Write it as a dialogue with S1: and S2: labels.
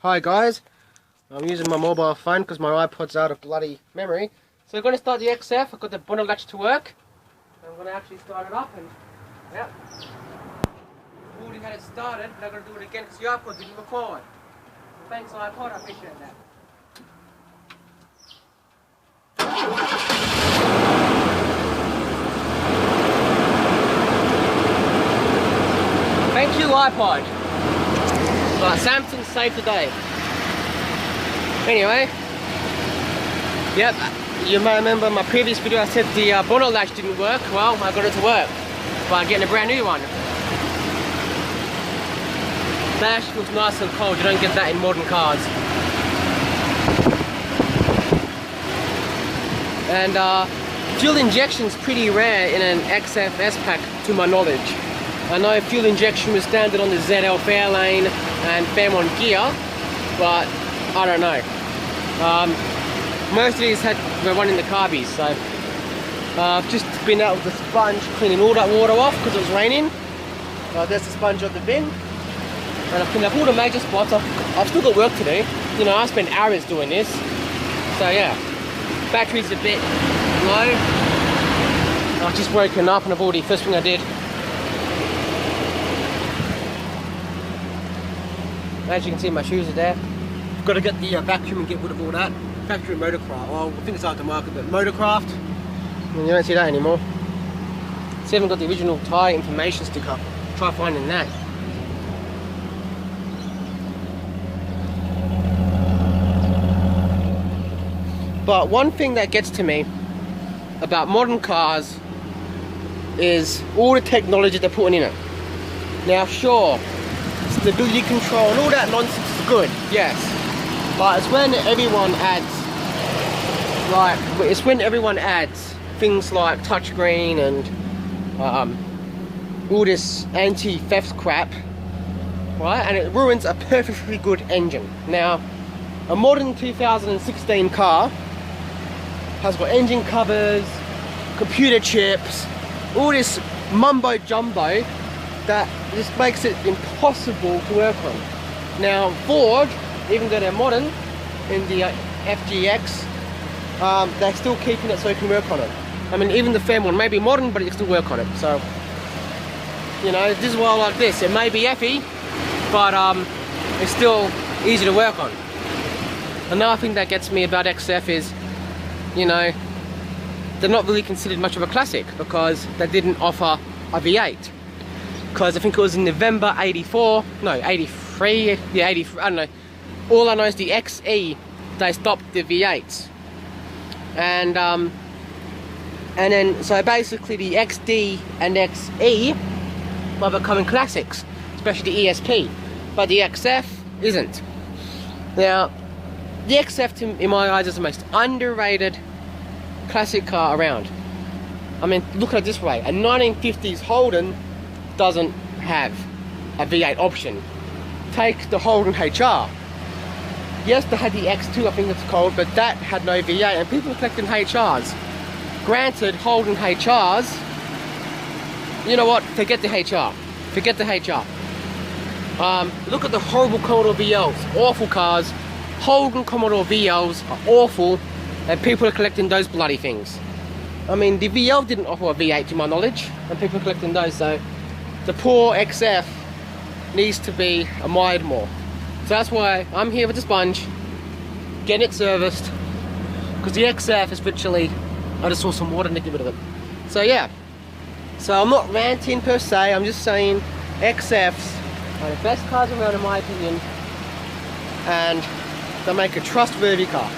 S1: Hi guys, I'm using my mobile phone because my iPod's out of bloody memory. So we're going to start the XF. I've got the bonnet latch to work. I'm going to actually start it up and yep. I've already had it started, but I'm going to do it again because the iPod didn't record. So thanks iPod, I appreciate that. Thank you iPod. Right, Samsung saved the day. Anyway, yep, you may remember my previous video I said the bonnet latch didn't work. Well, I got it to work by getting a brand new one. Dash looks nice and cold, you don't get that in modern cars. And fuel injection is pretty rare in an XF s-pac to my knowledge. I know fuel injection was standard on the ZL Fairlane and Fairmont gear, but I don't know. Most of these were running the carbies, so I've just been out with the sponge cleaning all that water off because it was raining. There's the sponge on the bin, and I've cleaned up all the major spots. I've still got work to do. You know, I spent hours doing this, so yeah. Battery's a bit low. I've just woken up and I've already, first thing I did. As you can see, my shoes are there. I've got to get the vacuum and get rid of all that. Factory Motorcraft, well, I think it's out the market, but Motorcraft, you don't see that anymore. See, I haven't got the original tyre information sticker. Try finding that. But one thing that gets to me about modern cars is all the technology they're putting in it. Now, sure, stability control and all that nonsense is good, yes. But it's when everyone adds, things like touchscreen and all this anti-theft crap, right? And it ruins a perfectly good engine. Now, a modern 2016 car has got engine covers, computer chips, all this mumbo jumbo that just makes it impossible to work on. Now Ford, even though they're modern in the FGX, they're still keeping it so you can work on it. I mean, even the Fairmont may be modern, but you can still work on it. So, you know, this is why I like this. It may be effy, but it's still easy to work on. Another thing that gets me about XF is, you know, they're not really considered much of a classic because they didn't offer a V8. Because I think it was in November 83, yeah, 83, I don't know. All I know is the XE, they stopped the V8s. And then, so basically the XD and XE are becoming classics, especially the ESP. But the XF isn't. Now, the XF, in my eyes, is the most underrated classic car around. I mean, look at it this way. A 1950s Holden doesn't have a V8 option. Take the Holden HR. Yes, they had the X2, I think it's called, but that had no V8, and people are collecting HRs. Granted, Holden HRs, you know what, forget the HR. Forget the HR. Look at the horrible Commodore VLs, awful cars. Holden Commodore VLs are awful, and people are collecting those bloody things. I mean, the VL didn't offer a V8 to my knowledge, and people are collecting those, so the poor XF needs to be admired more. So that's why I'm here with the sponge, getting it serviced, because the XF is virtually, I just saw some water and get rid of it. So yeah, so I'm not ranting per se, I'm just saying XFs are the best cars around in my opinion, and they make a trustworthy car.